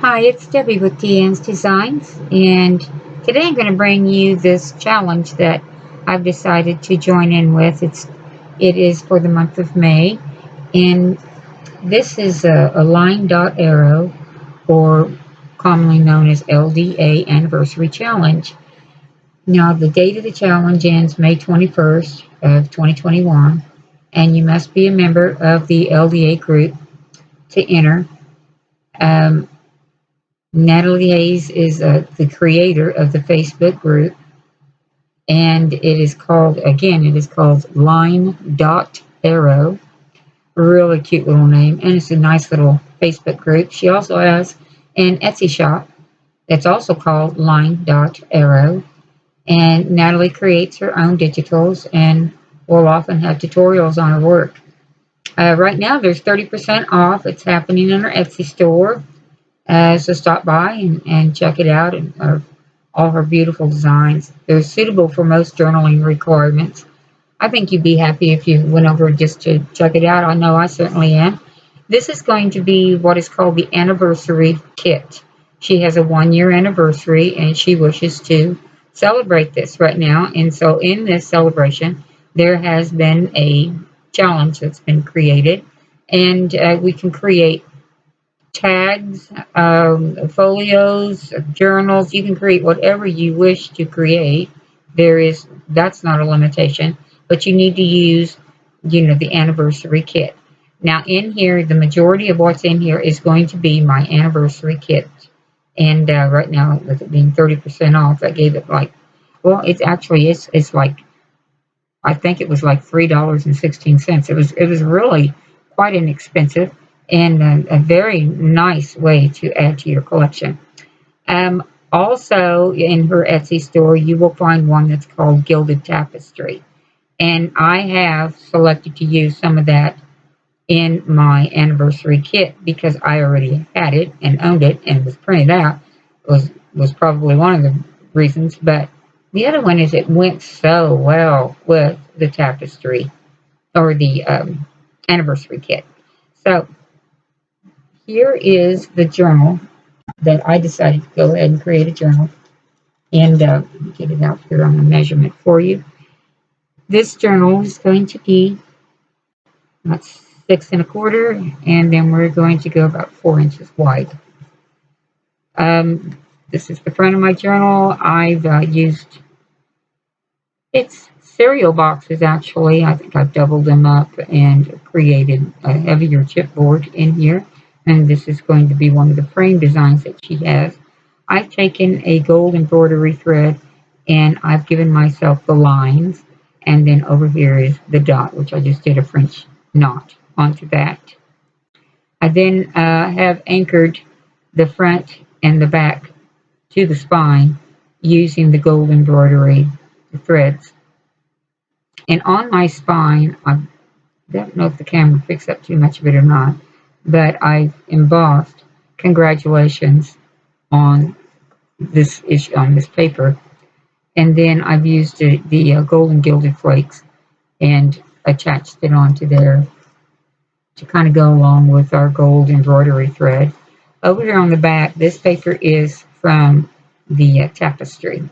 Hi, it's Debbie with D.Ann's Designs, and today I'm going to bring you this challenge that I've decided to join in with. It is for the month of May, and this is a line dot arrow, or commonly known as LDA Anniversary Challenge. Now, the date of the challenge ends May 21st of 2021, and you must be a member of the LDA group to enter. Um, Nathalie Hayes is the creator of the Facebook group, and it is called LineDotArrow. Really cute little name, and it's a nice little Facebook group. She also has an Etsy shop that's also called LineDotArrow, and Nathalie creates her own digitals and will often have tutorials on her work. Right now, there's 30% off. It's happening in her Etsy store. So stop by and check it out, and all her beautiful designs. They're suitable for most journaling requirements. I think you'd be happy if you went over just to check it out. I know I certainly am. This is going to be what is called the anniversary kit. She has a 1-year anniversary, and she wishes to celebrate this right now. And so in this celebration, there has been a challenge that's been created, and we can create tags, folios, journals. You can create whatever you wish to create. That's not a limitation, but you need to use, the anniversary kit. Now, in here, the majority of what's in here is going to be my anniversary kit. And right now, with it being 30% off, I gave it it's like, I think it was like $3.16. It was really quite inexpensive, and a very nice way to add to your collection. Also, in her Etsy store, you will find one that's called Gilded Tapestry, and I have selected to use some of that in my anniversary kit because I already had it and owned it and was printed out. Was probably one of the reasons, but the other one is it went so well with the tapestry, or the anniversary kit. So here is the journal that I decided to go ahead and create a journal, and get it out here on the measurement for you. This journal is going to be about 6 1/4, and then we're going to go about 4 inches wide. This is the front of my journal. I've used it's cereal boxes, actually. I think I've doubled them up and created a heavier chipboard in here. And this is going to be one of the frame designs that she has. I've taken a gold embroidery thread, and I've given myself the lines. And then over here is the dot, which I just did a French knot onto that. I then have anchored the front and the back to the spine using the gold embroidery threads. And on my spine, I don't know if the camera picks up too much of it or not, but I've embossed congratulations on this issue, on this paper. And then I've used the golden gilded flakes and attached it onto there to kind of go along with our gold embroidery thread. Over here on the back, this paper is from the tapestry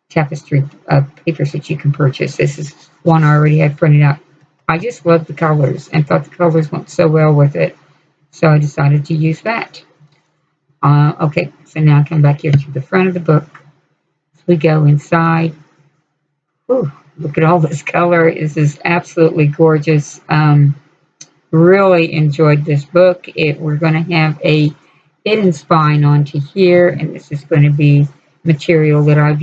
papers that you can purchase. This is one I already had printed out. I just love the colors and thought the colors went so well with it, so I decided to use that. Okay, so now I come back here to the front of the book. So we go inside. Ooh, look at all this color. This is absolutely gorgeous. Really enjoyed this book. We're going to have a hidden spine onto here, and this is going to be material that I've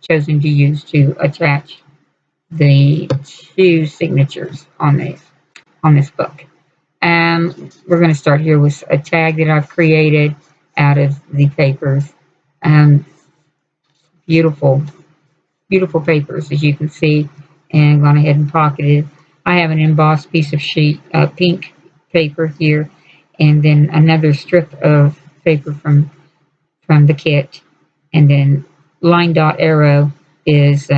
chosen to use to attach the 2 signatures on this book. We're going to start here with a tag that I've created out of the papers. Beautiful, beautiful papers, as you can see, and gone ahead and pocketed. I have an embossed piece of pink paper here, and then another strip of paper from the kit, and then LineDotArrow is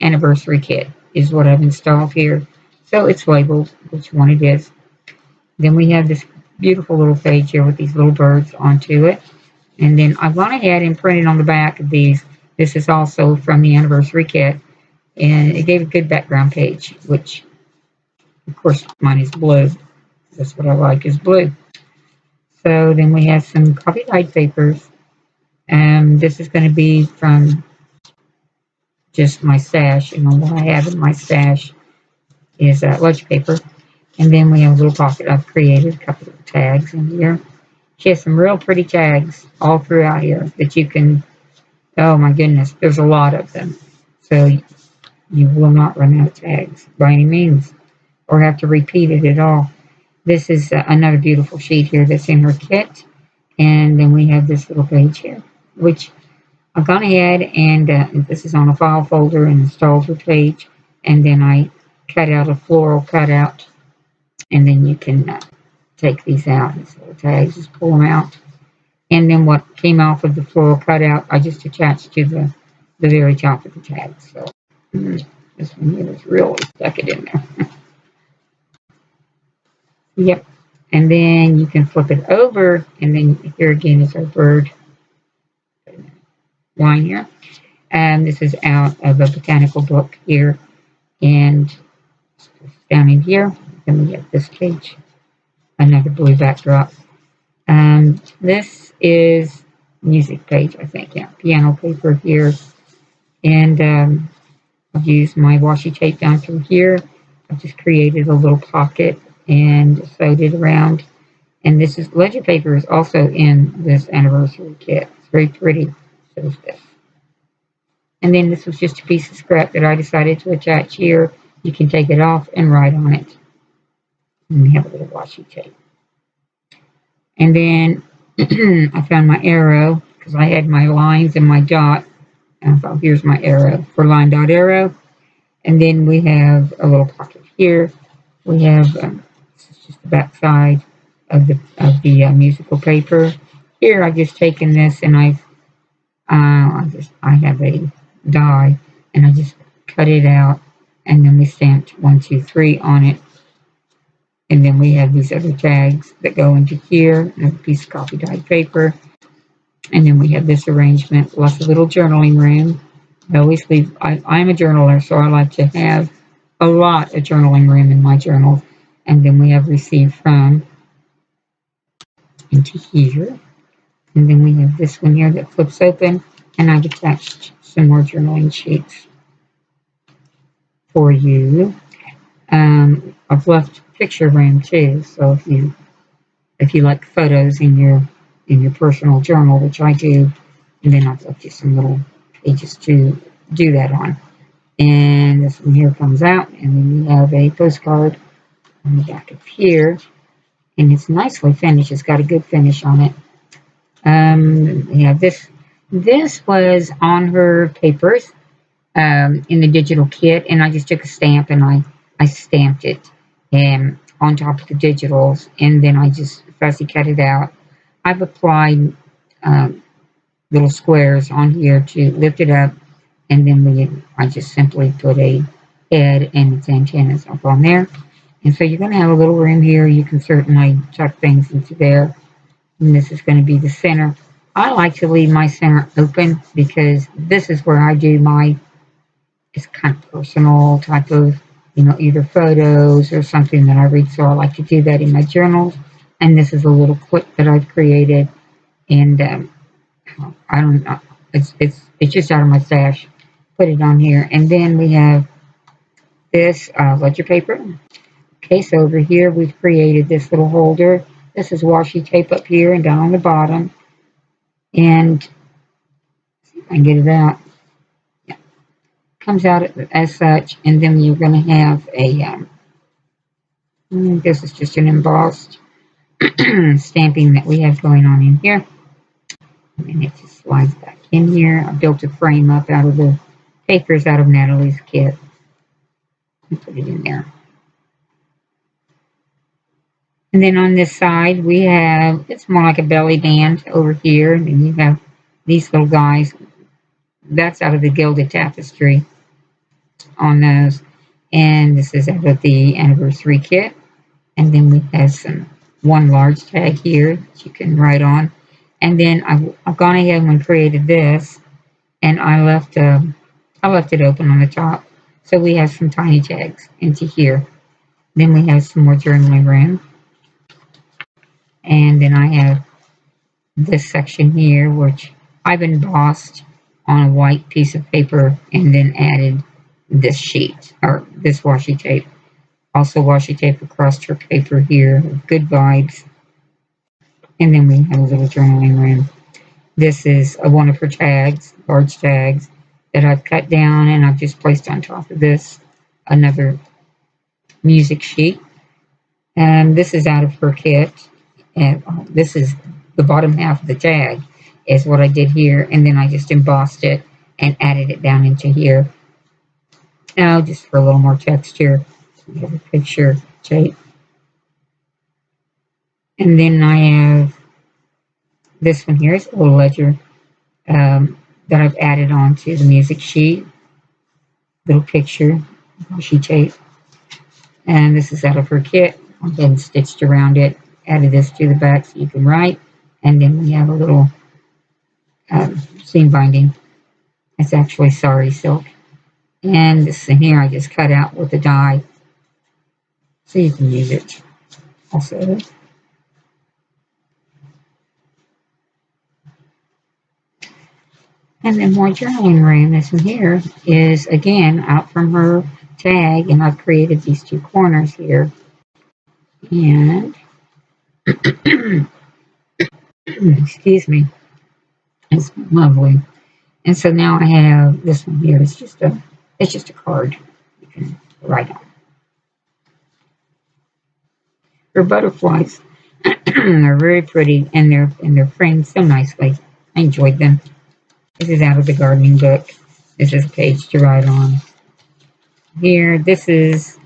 anniversary kit is what I've installed here, so it's labeled which one it is. Then we have this beautiful little page here with these little birds onto it. And then I went ahead and printed on the back of these. This is also from the anniversary kit. And it gave a good background page, which, of course, mine is blue. That's what I like, is blue. So then we have some coffee dyed papers. This is going to be from just my stash. And what I have in my stash is ledger paper. And then we have a little pocket. I've created a couple of tags in here. She has some real pretty tags all throughout here that you can, oh my goodness, there's a lot of them. So you will not run out of tags by any means or have to repeat it at all. This is another beautiful sheet here that's in her kit. And then we have this little page here, which I've gone ahead and this is on a file folder and installed her page. And then I cut out a floral cutout. And then you can take these out, these little tags, just pull them out. And then what came off of the floral cutout, I just attached to the very top of the tag. So this one here is really stuck it in there. Yep. And then you can flip it over, and then here again is our bird line here. And this is out of a botanical book here. And down in here, then we have this page, another blue backdrop. This is music page, I think, yeah, piano paper here. And I've used my washi tape down through here. I've just created a little pocket and sewed it around. And this is ledger paper is also in this anniversary kit. It's very pretty. So is this. And then this was just a piece of scrap that I decided to attach here. You can take it off and write on it. And we have a little washi tape. And then I found my arrow because I had my lines and my dot. And I thought, here's my arrow for LineDotArrow. And then we have a little pocket here. We have this is just the back side of the musical paper. Here I've just taken this and I have a die and I just cut it out and then we stamped 1, 2, 3 on it. And then we have these other tags that go into here, and a piece of coffee dyed paper. And then we have this arrangement, plus a little journaling room. I always leave, I'm a journaler, so I like to have a lot of journaling room in my journal. And then we have received from into here. And then we have this one here that flips open, and I've attached some more journaling sheets for you. I've left picture room too, so if you like photos in your personal journal, which I do, and then I've left you some little pages to do that on. And this one here comes out, and then you have a postcard on the back of here, and it's nicely finished. It's got a good finish on it. Yeah, this was on her papers in the digital kit, and I just took a stamp and I stamped it on top of the digitals, and then I just fussy cut it out. I've applied little squares on here to lift it up, and then I just simply put a head and its antennas up on there. And so you're going to have a little room here. You can certainly tuck things into there. And this is going to be the center. I like to leave my center open because this is where I do it's kind of personal type of, either photos or something that I read. So I like to do that in my journals. And this is a little clip that I've created. And I don't know. It's just out of my stash. Put it on here. And then we have this ledger paper. Okay, so over here we've created this little holder. This is washi tape up here and down on the bottom. And see if I can get it out. Yeah. Comes out as such. And then you're going to have this is just an embossed stamping that we have going on in here. And it just slides back in here. I built a frame up out of the papers out of Nathalie's kit. And put it in there. And then on this side, we have, it's more like a belly band over here. And then you have these little guys. That's out of the gilded tapestry on those. And this is out of the anniversary kit. And then we have some one large tag here that you can write on. And then I've gone ahead and created this, and I left it open on the top. So we have some tiny tags into here. Then we have some more journaling room. And then I have this section here, which I've embossed on a white piece of paper and then added this sheet, or this washi tape. Also washi tape across her paper here, good vibes. And then we have a little journaling room. This is one of her tags, large tags, that I've cut down, and I've just placed on top of this another music sheet. And this is out of her kit. And this is the bottom half of the tag is what I did here. And then I just embossed it and added it down into here. Now, just for a little more texture, we have a picture tape. And then I have this one here. It's a little ledger that I've added onto the music sheet. Little picture, washi tape. And this is out of her kit. I've then stitched around it. Added this to the back so you can write. And then we have a little seam binding. It's actually sari silk. And this in here I just cut out with a die so you can use it also. And then more journaling room. This one here is again out from her tag, and I've created these two corners here. And excuse me, it's lovely. And so now I have this one here. It's just a card you can write on. Her butterflies are very pretty, and they're framed so nicely. I enjoyed them. This is out of the gardening book. This is a page to write on. Here, this is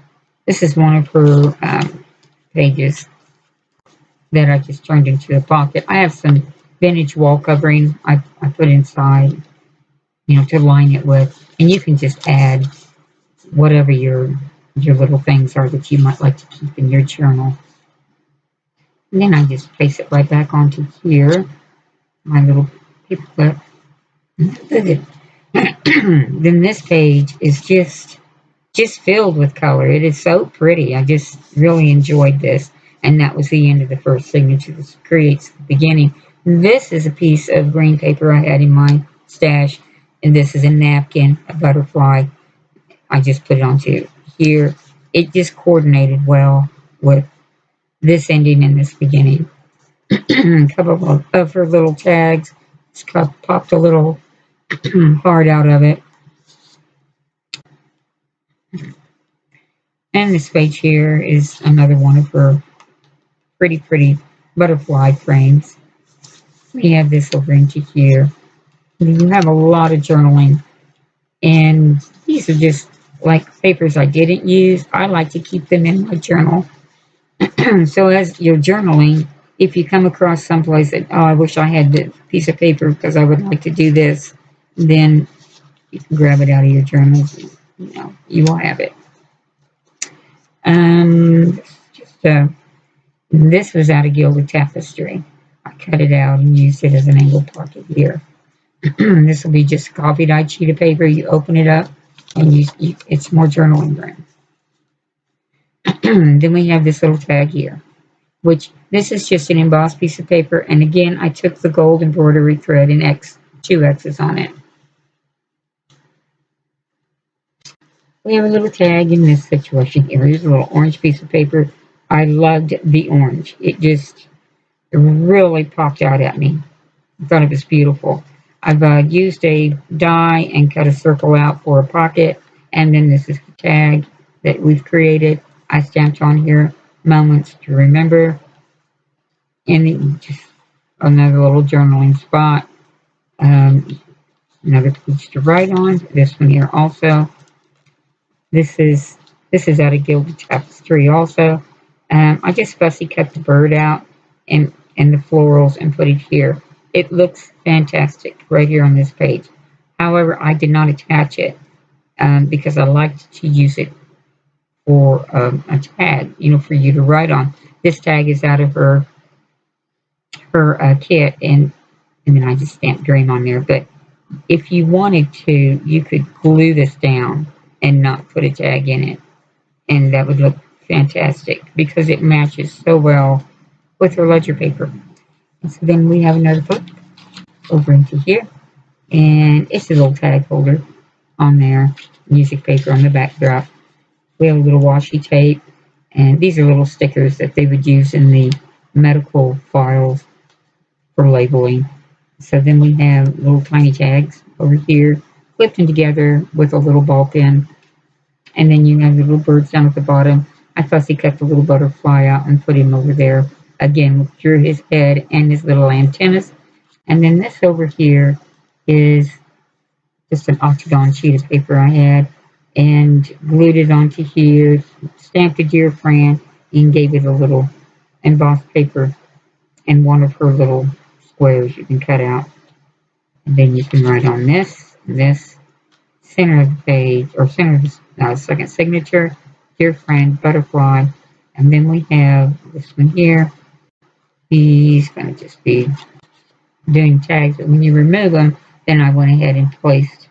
one of her pages that I just turned into a pocket. I have some vintage wall covering I put inside, to line it with, and you can just add whatever your little things are that you might like to keep in your journal. And then I just place it right back onto here, my little paper clip. Then this page is just filled with color. It is so pretty. I just really enjoyed this. And that was the end of the first signature. This creates the beginning. This is a piece of green paper I had in my stash. And this is a napkin, a butterfly. I just put it onto here. It just coordinated well with this ending and this beginning. A couple of her little tags. Just popped a little heart out of it. And this page here is another one of her pretty butterfly frames. We have this over into here. You have a lot of journaling. And these are just like papers I didn't use. I like to keep them in my journal. So as you're journaling, if you come across someplace that, I wish I had this piece of paper because I would like to do this, then you can grab it out of your journal. You will have it. This was out of Gilded Tapestry. I cut it out and used it as an angle pocket here. This will be just a coffee dyed sheet of paper. You open it up, and it's more journaling room. Then we have this little tag here, which this is just an embossed piece of paper. And again, I took the gold embroidery thread and two X's on it. We have a little tag in this situation here. Here's a little orange piece of paper. I loved the orange. It just really popped out at me. I thought it was beautiful. I've used a die and cut a circle out for a pocket. And then this is the tag that we've created. I stamped on here, moments to remember. And just another little journaling spot. Another page to write on. This one here also. This is out of Gilded Tapestry also. I just fussy cut the bird out and the florals and put it here. It looks fantastic right here on this page. However, I did not attach it because I liked to use it for a tag, for you to write on. this tag is out of her kit, and then I just stamped Dream on there. But if you wanted to, you could glue this down and not put a tag in it, and that would look fantastic because it matches so well with her ledger paper. And so then we have another book over into here, and it's a little tag holder on there, music paper on the backdrop. We have a little washi tape, and these are little stickers that they would use in the medical files for labeling. So then we have little tiny tags over here, clipped in together with a little ball pin. And then you have the little birds down at the bottom. I fussy cut the little butterfly out and put him over there. Again, drew his head and his little antennas. And then this over here is just an octagon sheet of paper I had, and glued it onto here, stamped a deer Fran, and gave it a little embossed paper and one of her little squares you can cut out. And then you can write on this, center of the page, or center of the second signature, dear friend, butterfly. And then we have this one here. He's going to just be doing tags, but when you remove them, then I went ahead and placed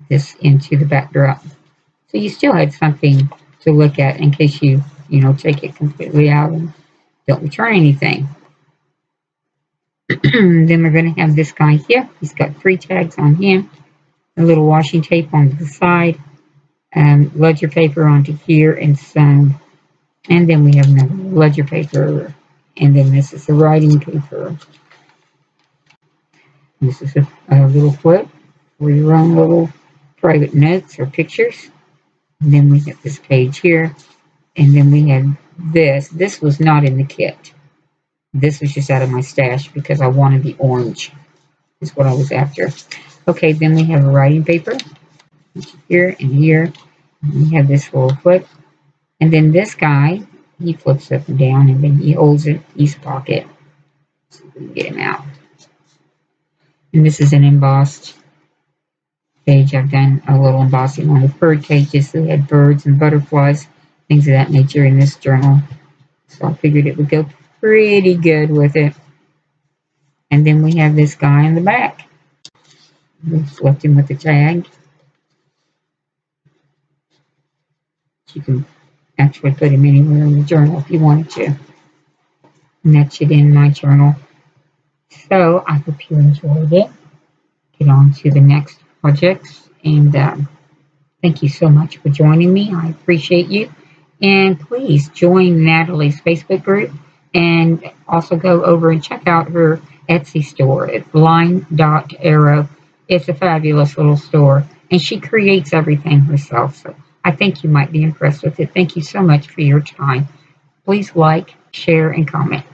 this into the backdrop. So you still had something to look at in case you take it completely out and don't return anything. Then we're going to have this guy here. He's got 3 tags on him, a little washi tape on the side, ledger paper onto here, and some. And then we have another ledger paper, and then this is the writing paper. This is a little flip for your own little private notes or pictures. And then we have this page here, and then we have this. This was not in the kit. This was just out of my stash because I wanted the orange, is what I was after. Okay, then we have a writing paper here and here. And we have this little flip. And then this guy, he flips up and down, and then he holds it in his pocket. So we can get him out. And this is an embossed page. I've done a little embossing on the bird cages. So we had birds and butterflies, things of that nature in this journal. So I figured it would go pretty good with it. And then we have this guy in the back. We left him with the tag. You can actually put him anywhere in the journal if you wanted to. And that's it in my journal. So I hope you enjoyed it. Get on to the next projects. And thank you so much for joining me. I appreciate you. And please join Nathalie's Facebook group. And also go over and check out her Etsy store. It's LineDotArrow. It's a fabulous little store. And she creates everything herself. So I think you might be impressed with it. Thank you so much for your time. Please like, share, and comment.